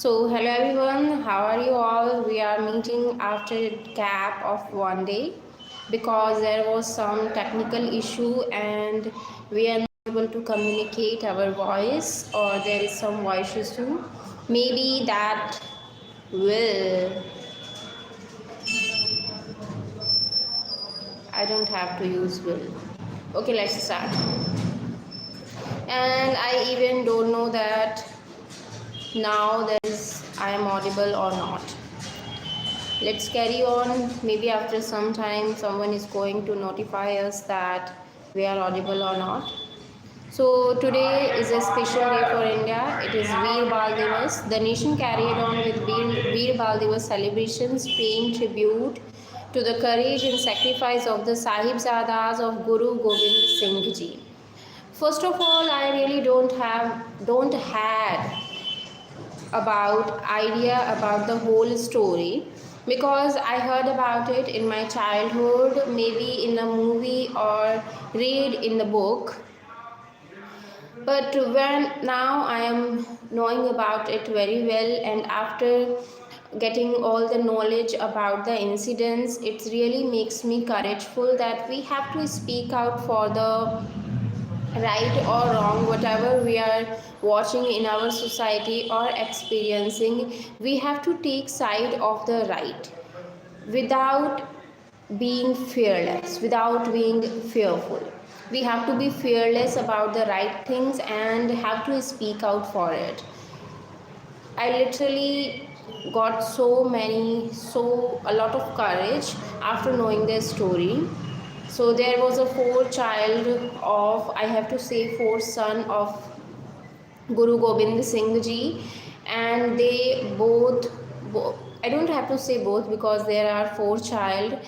Hello everyone, how are you all? We are meeting after a gap of one day because there was some technical issue and we are not able to communicate our voice, or there is some voice issue. Maybe that will. I don't have to use will. Okay, let's start. And I even don't know that now I am audible or not. Let's carry on. Maybe after some time someone is going to notify us that we are audible or not. So today is a special day for India. It is Veer Bal Divas. The nation carried on with Veer Bal Divas celebrations, paying tribute to the courage and sacrifice of the Sahibzadas of Guru Gobind Singh Ji. First of all, I really don't had about idea about the whole story, because I heard about it in my childhood, maybe in a movie or read in the book. But when now I am knowing about it very well, and after getting all the knowledge about the incidents, it really makes me courageful that we have to speak out for the right or wrong, whatever we are watching in our society or experiencing. We have to take side of the right without being fearless, without being fearful. We have to be fearless about the right things and have to speak out for it. I literally got a lot of courage after knowing their story. So there was a four son of Guru Gobind Singh Ji, and they I don't have to say both because there are four child.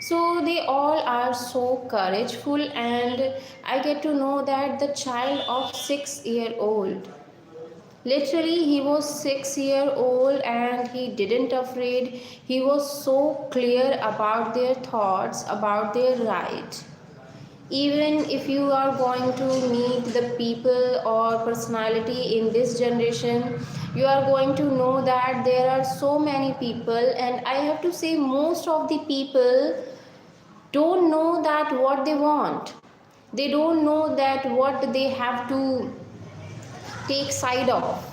So they all are so courageful, and I get to know that the child of 6 year old, literally he was 6 year old and he didn't afraid. He was so clear about their thoughts, about their right. Even if you are going to meet the people or personality in this generation, you are going to know that there are so many people, and I have to say most of the people don't know that what they want. They don't know that what they have to take side of.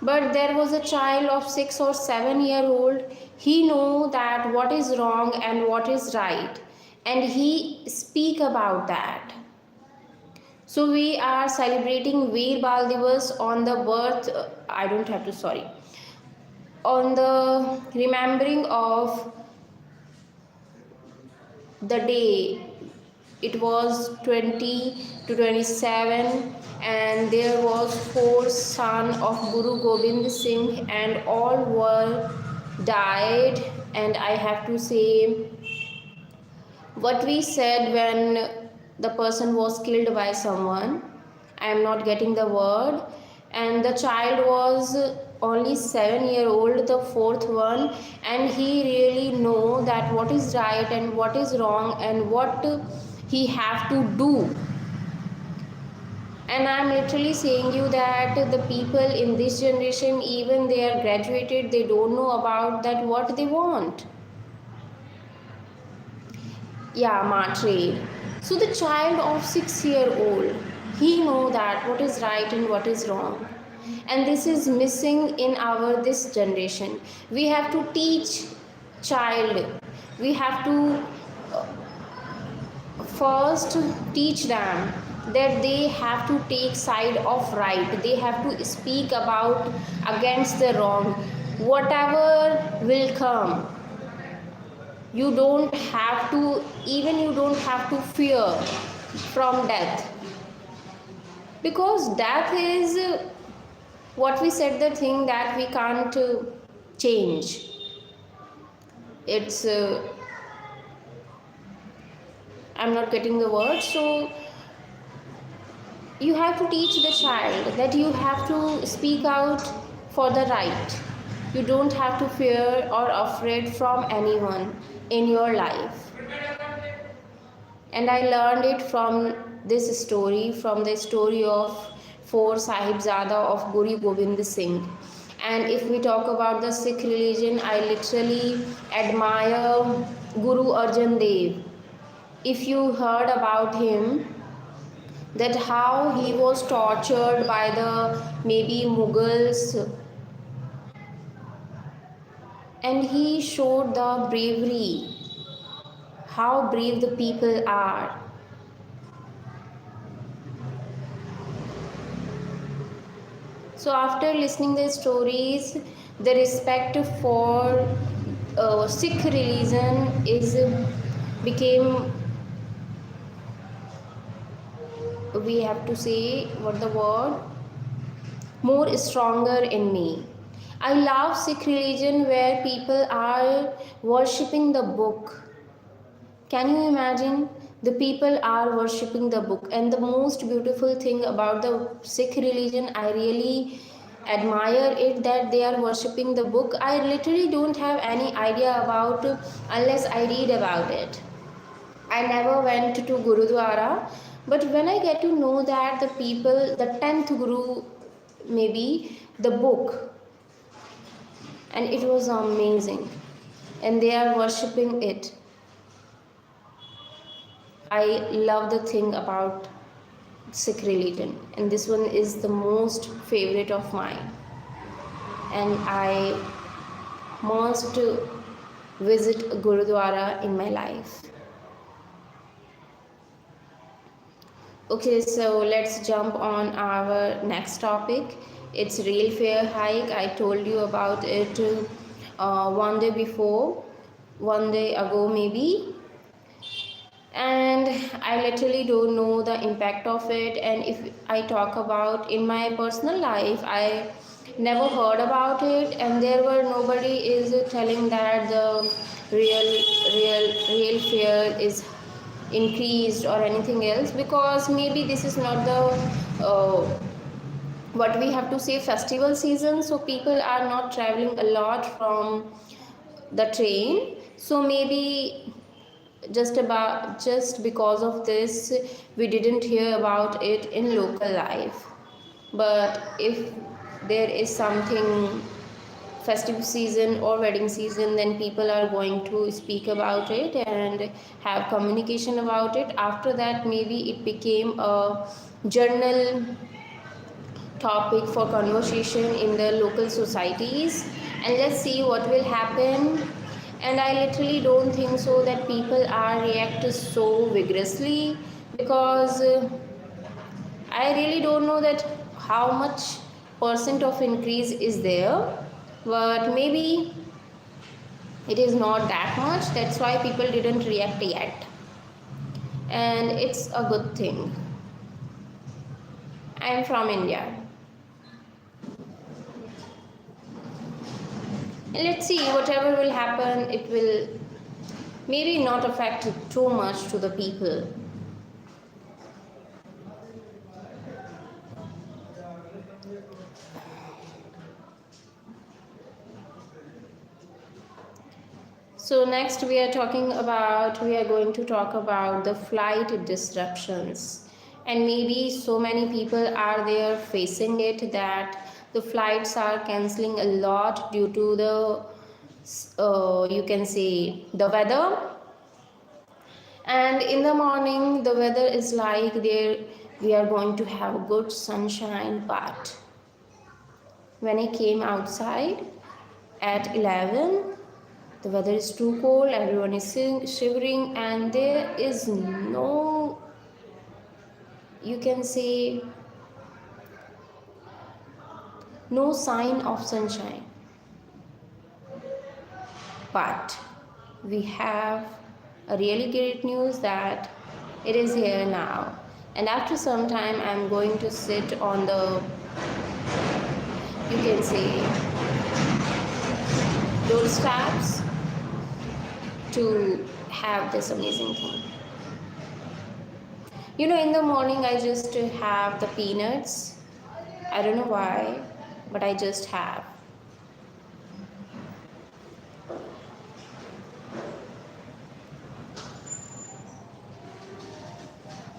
But there was a child of 6 or 7 year old. He knew that what is wrong and what is right, and he speak about that. So we are celebrating Veer Bal Divas on the birth I don't have to sorry on the remembering of the day. It was 20 to 27, and there was four son of Guru Gobind Singh, and all were died. And I have to say what we said when the person was killed by someone. I am not getting the word. And the child was only 7 year old, the fourth one, and he really know that what is right and what is wrong and what he have to do. And I'm literally saying you that the people in this generation, even they are graduated, they don't know about that what they want. Yeah, Matre. So the child of 6 year old, he know that what is right and what is wrong. And this is missing in our this generation. We have to teach child. We have to first teach them that they have to take side of right. They have to speak about against the wrong. Whatever will come, you don't have to fear from death, because death is what we said, the thing that we can't change. It's I'm not getting the word. So you have to teach the child that you have to speak out for the right. You don't have to fear or afraid from anyone in your life. And I learned it from this story, from the story of four Sahibzada of Guru Gobind Singh. And if we talk about the Sikh religion, I literally admire Guru Arjan Dev. If you heard about him, that how he was tortured by the maybe Mughals, and he showed the bravery, how brave the people are. So after listening the stories, the respect for Sikh religion is became, we have to say what the word, more stronger in me. I love Sikh religion where people are worshipping the book. Can you imagine? The people are worshipping the book, and the most beautiful thing about the Sikh religion, I really admire it, that they are worshipping the book. I literally don't have any idea about unless I read about it. I never went to Gurudwara, but when I get to know that the people, the 10th Guru, maybe the book, and it was amazing, and they are worshipping it. I love the thing about Sikh religion, and this one is the most favorite of mine, and I must visit Gurudwara in my life. Okay, so let's jump on our next topic. It's Rail Fare hike. I told you about it one day before, one day ago maybe, and I literally don't know the impact of it. And if I talk about in my personal life, I never heard about it, and there were nobody is telling that the real fare is increased or anything else, because maybe this is not the what we have to say festival season, so people are not traveling a lot from the train, so maybe just because of this we didn't hear about it in local life. But if there is something festive season or wedding season, then people are going to speak about it and have communication about it. After that, maybe it became a journal topic for conversation in the local societies, and let's see what will happen. And I literally don't think so that people are react so vigorously, because I really don't know that how much percent of increase is there, but maybe it is not that much, that's why people didn't react yet, and it's a good thing. I am from India, and let's see whatever will happen, it will maybe not affect too much to the people. So next we are going to talk about the flight disruptions, and maybe so many people are there facing it, that the flights are cancelling a lot due to the you can say the weather. And in the morning the weather is like there we are going to have good sunshine, but when I came outside at 11, the weather is too cold, everyone is shivering, and there is no, you can say, no sign of sunshine. But we have a really great news that it is here now. And after some time, I'm going to sit on the, you can say, doorsteps to have this amazing thing. You know, in the morning I just have the peanuts. I don't know why, but I just have.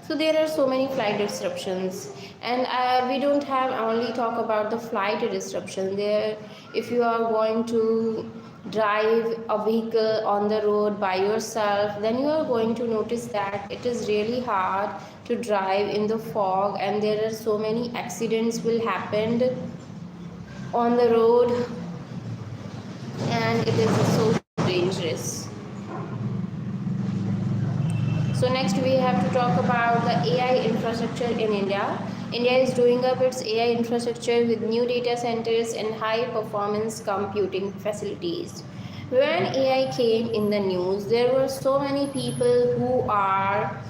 So there are so many flight disruptions, and we don't have only talk about the flight disruption. There, if you are going to drive a vehicle on the road by yourself, then you are going to notice that it is really hard to drive in the fog, and there are so many accidents will happen on the road, and it is so dangerous. So next we have to talk about the AI infrastructure in India. India is doing up its AI infrastructure with new data centers and high performance computing facilities. When AI came in the news, there were so many people who are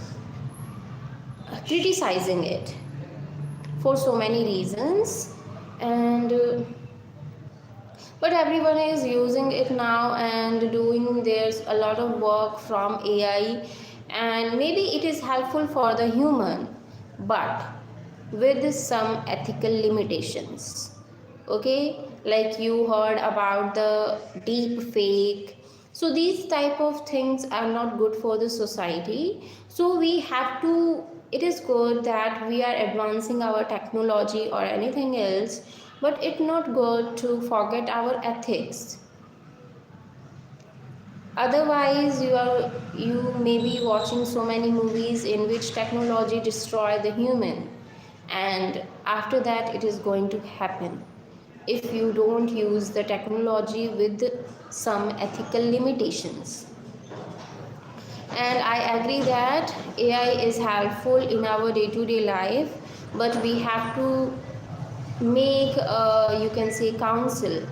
criticizing it for so many reasons, and but everyone is using it now and doing there's a lot of work from AI, and maybe it is helpful for the human, but with some ethical limitations. Okay, like you heard about the deep fake, so these type of things are not good for the society. So we have to, it is good that we are advancing our technology or anything else, but it's not good to forget our ethics. Otherwise you may be watching so many movies in which technology destroy the human, and after that it is going to happen if you don't use the technology with some ethical limitations. And I agree that AI is helpful in our day-to-day life, but we have to make you can say council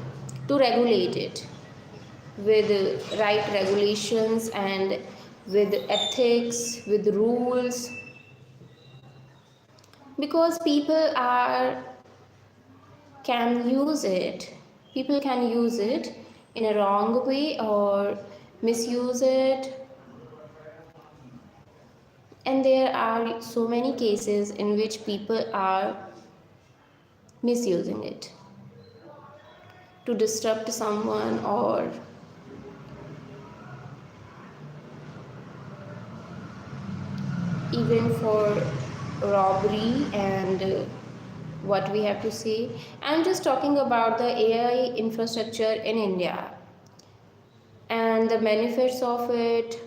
to regulate it with right regulations and with ethics, with rules, because people can use it in a wrong way or misuse it, and there are so many cases in which people are misusing it to disrupt someone, or even for robbery. And what we have to say, I'm just talking about the AI infrastructure in India and the benefits of it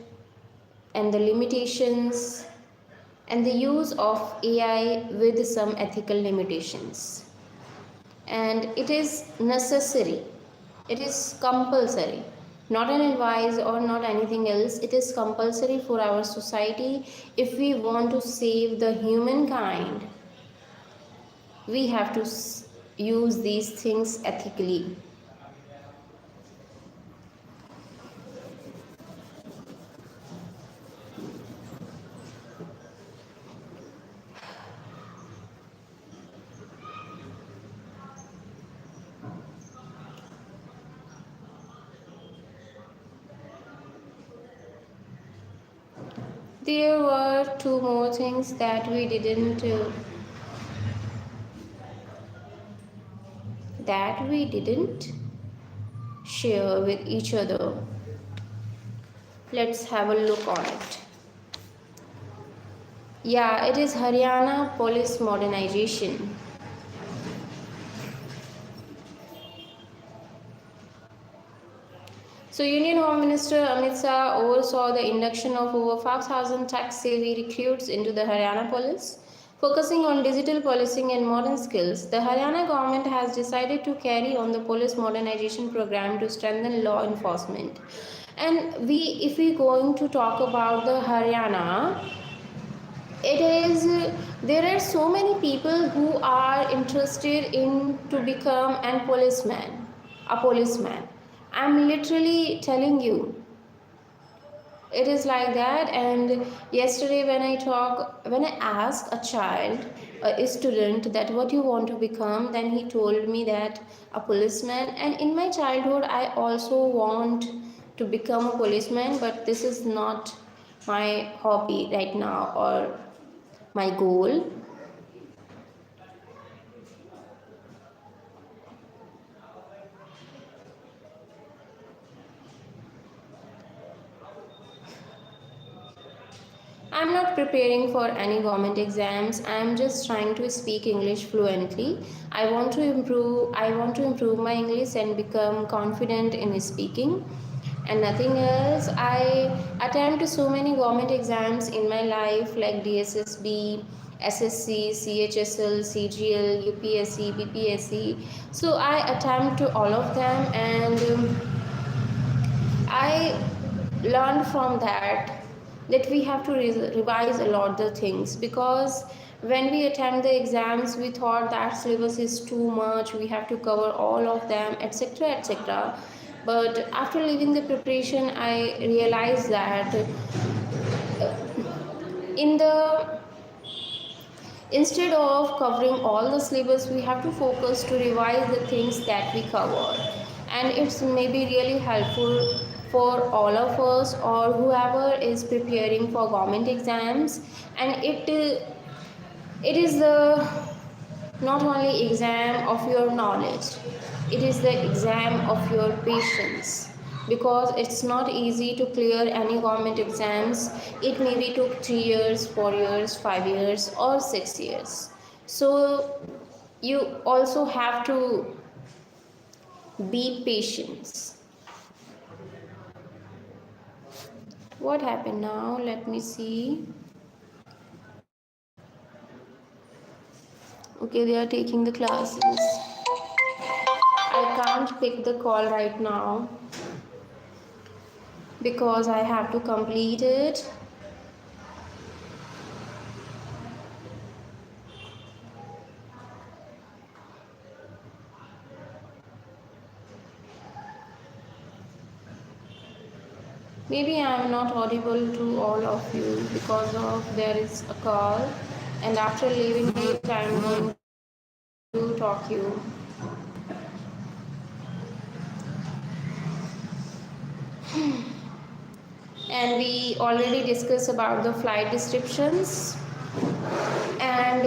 and the limitations and the use of AI with some ethical limitations. And it is necessary, it is compulsory, not an advice or not anything else. It is compulsory for our society. If we want to save the humankind, we have to use these things ethically. There were two more things that we didn't share with each other. Let's have a look on it. Yeah, it is Haryana police modernization. So, Union Home Minister Amit Shah oversaw the induction of over 5,000 tax-savvy recruits into the Haryana police. Focusing on digital policing and modern skills, the Haryana government has decided to carry on the police modernization program to strengthen law enforcement. And if we going to talk about the Haryana, it is there are so many people who are interested in to become a policeman. I'm literally telling you, it is like that. And yesterday when I asked a child, a student, that what you want to become, then he told me that a policeman. And in my childhood I also want to become a policeman, but this is not my hobby right now or my goal. I'm not preparing for any government exams. I am just trying to speak English fluently. I want to improve my English and become confident in speaking and nothing else. I attempt so many government exams in my life like DSSB, SSC, CHSL, CGL, UPSC, BPSC. So I attempt to all of them, and I learned from that we have to revise a lot the things, because when we attend the exams we thought that syllabus is too much, we have to cover all of them, etc., etc. But after leaving the preparation I realized that in the instead of covering all the syllabus we have to focus to revise the things that we covered, and it's maybe really helpful for all of us or whoever is preparing for government exams. And it is the not only exam of your knowledge, it is the exam of your patience, because it's not easy to clear any government exams. It maybe took 3 years, 4 years, 5 years or 6 years. So you also have to be patient. What happened now? Let me see. Okay, they are taking the classes. I can't pick the call right now because I have to complete it. Maybe I am not audible to all of you because of there is a call, and after leaving it I am going to talk you. And we already discussed about the flight descriptions, and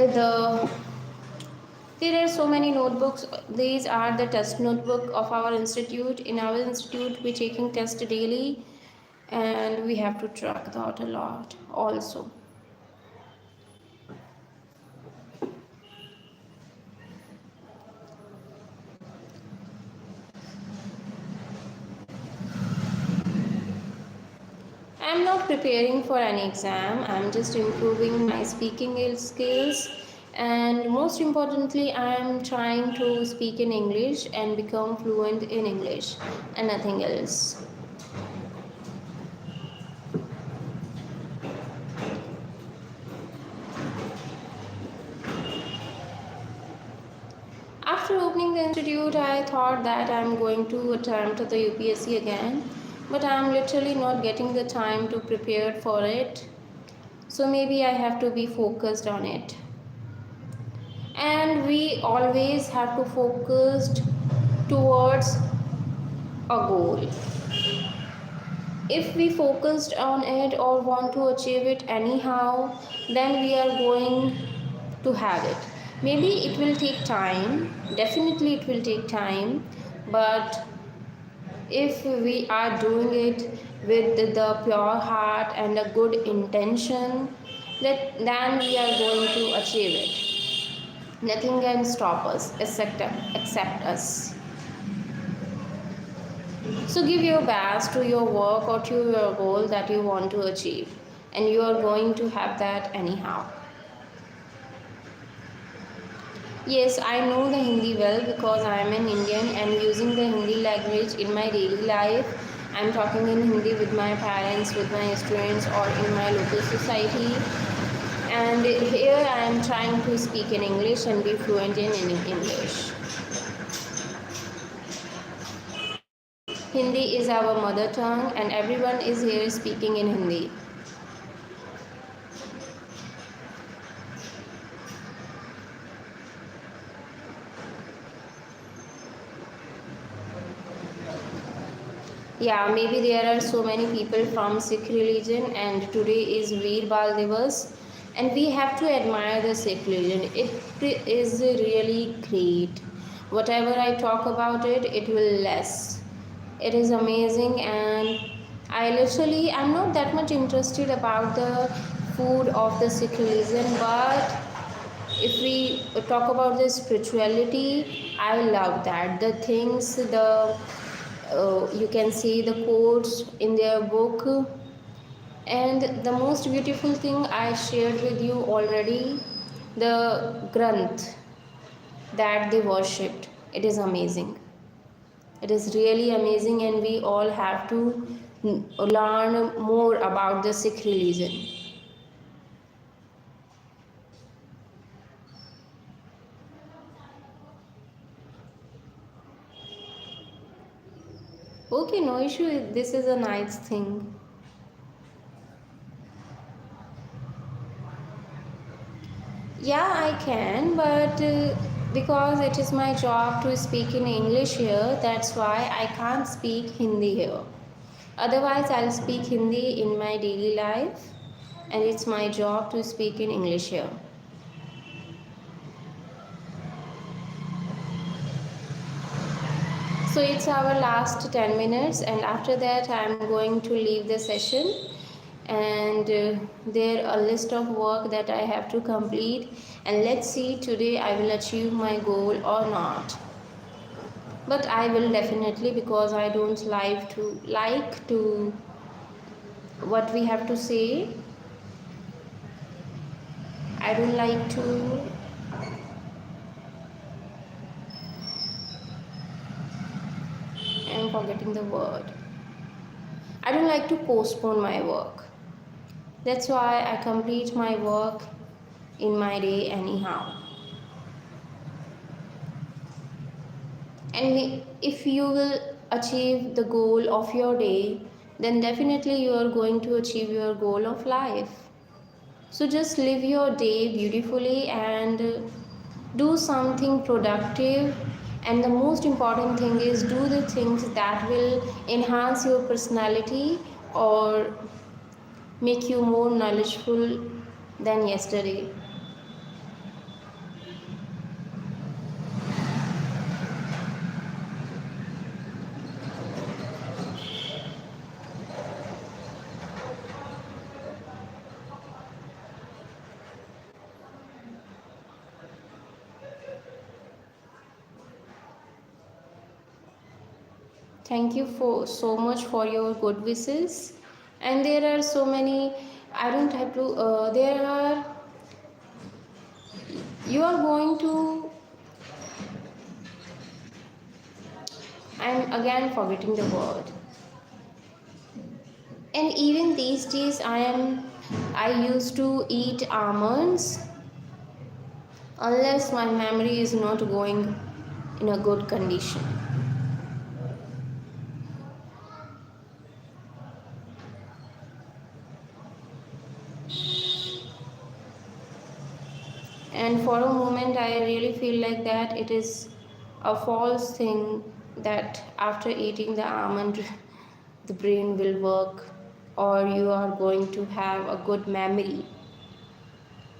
there are so many notebooks. These are the test notebook of our institute. In our institute we taking test daily, and we have to track that a lot also. I'm not preparing for any exam, I'm just improving my speaking skills, and most importantly I'm trying to speak in English and become fluent in English and nothing else. After opening the institute I thought that I'm going to attempt the UPSC again, but I'm literally not getting the time to prepare for it. So maybe I have to be focused on it. And we always have to focus towards a goal. If we focused on it or want to achieve it anyhow, then we are going to have it. Maybe it will take time, definitely it will take time, but if we are doing it with the pure heart and a good intention, then we are going to achieve it. Nothing can stop us except us. So give your best to your work or to your goal that you want to achieve, and you are going to have that anyhow. Yes, I know the Hindi well because I am an Indian and using the Hindi language in my daily life. I am talking in Hindi with my parents, with my students, or in my local society. And here I am trying to speak in English and be fluent in English. Hindi is our mother tongue and everyone is here speaking in Hindi. Yeah, maybe there are so many people from Sikh religion, and today is Veer Bal Divas, and we have to admire the Sikh religion. It is really great. Whatever I talk about it, it will less. It is amazing, and I'm not that much interested about the food of the Sikh religion. But if we talk about the spirituality, I love that the things, the you can see the quotes in their book. And the most beautiful thing I shared with you already, the Granth that they worshipped, it is amazing. It is really amazing, and we all have to learn more about the Sikh religion. Okay, no issue. This is a nice thing. Yeah, I can, but because it is my job to speak in English here, that's why I can't speak Hindi here. Otherwise, I'll speak Hindi in my daily life, and it's my job to speak in English here. So it's our last 10 minutes, and after that, I'm going to leave the session. And there a list of work that I have to complete, and let's see today I will achieve my goal or not. But I will definitely, because I don't like to what we have to say. I don't like to I'm forgetting the word. I don't like to postpone my work. That's why I complete my work in my day anyhow. And if you will achieve the goal of your day, then definitely you are going to achieve your goal of life. So just live your day beautifully and do something productive. And the most important thing is do the things that will enhance your personality or make you more knowledgeable than yesterday. Thank you for so much for your good wishes. And there are so many, I don't have to, there are, you are going to, I'm again forgetting the word. And even these days I used to eat almonds unless my memory is not going in a good condition. And for a moment I really feel like that it is a false thing that after eating the almond the brain will work or you are going to have a good memory.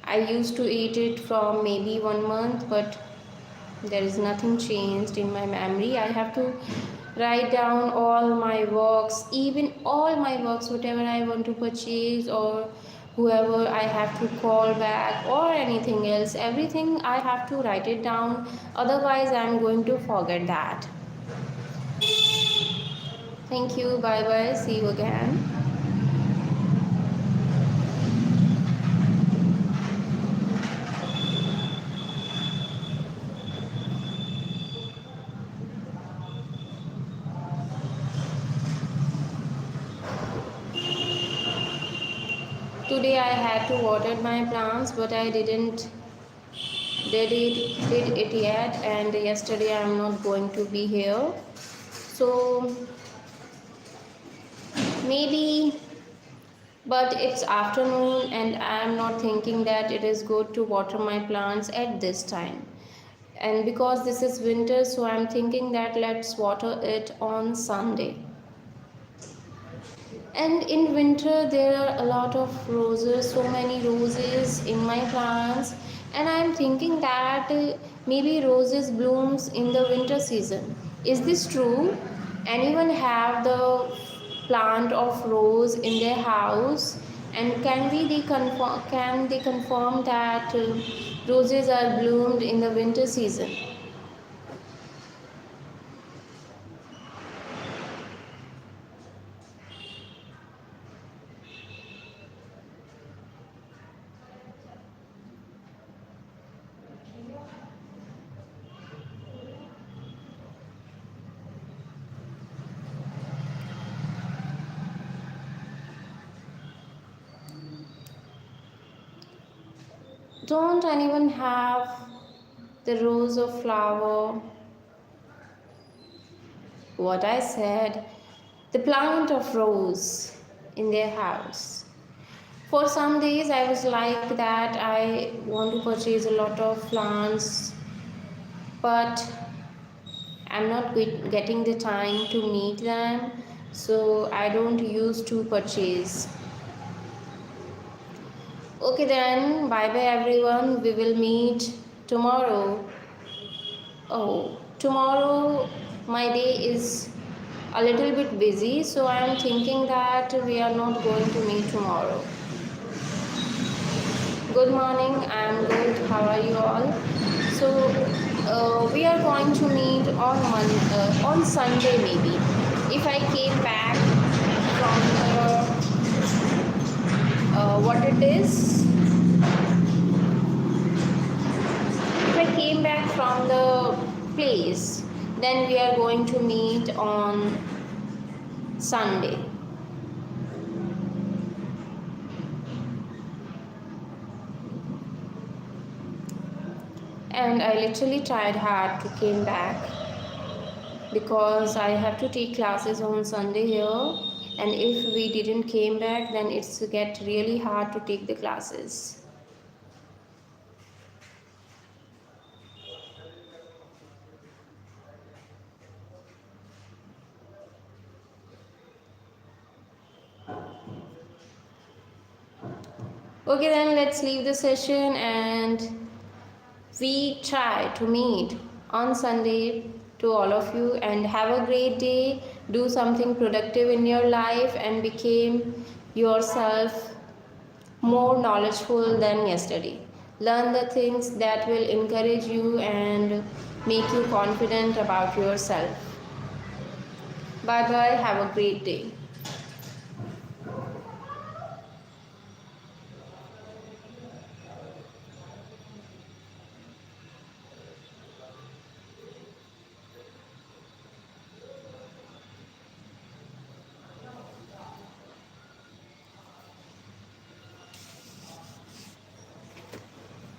I used to eat it from maybe 1 month, but there is nothing changed in my memory. I have to write down all my works, even all my works, whatever I want to purchase or whoever I have to call back or anything else. Everything I have to write it down, otherwise I'm going to forget that. Thank you. Bye bye. See you again. Today I had to water my plants, but I did it yet, and yesterday I'm not going to be here. So maybe, but it's afternoon and I'm not thinking that it is good to water my plants at this time. And because this is winter, so I'm thinking that let's water it on Sunday. And in winter there are a lot of roses, so many roses in my plants, and I'm thinking that maybe roses blooms in the winter season. Is this true? Anyone have the plant of rose in their house And can they confirm that roses are bloomed in the winter season? Don't anyone have the rose of flower? What I said, the plant of rose in their house. For some days, I was like that. I want to purchase a lot of plants, but I'm not getting the time to meet them, so I don't use to purchase. Okay, then, bye bye everyone. We will meet tomorrow. Oh, tomorrow my day is a little bit busy, so I am thinking that we are not going to meet tomorrow. Good morning, I am good. How are you all? So, we are going to meet on Sunday maybe. If I came back from what it is, if I came back from the place, then we are going to meet on Sunday. And I literally tried hard to came back because I have to take classes on Sunday here, and if we didn't came back, then it's get really hard to take the classes. Okay, then let's leave the session and we try to meet on Sunday. To all of you, and have a great day. Do something productive in your life and become yourself more knowledgeable than yesterday. Learn the things that will encourage you and make you confident about yourself. Bye bye. Have a great day.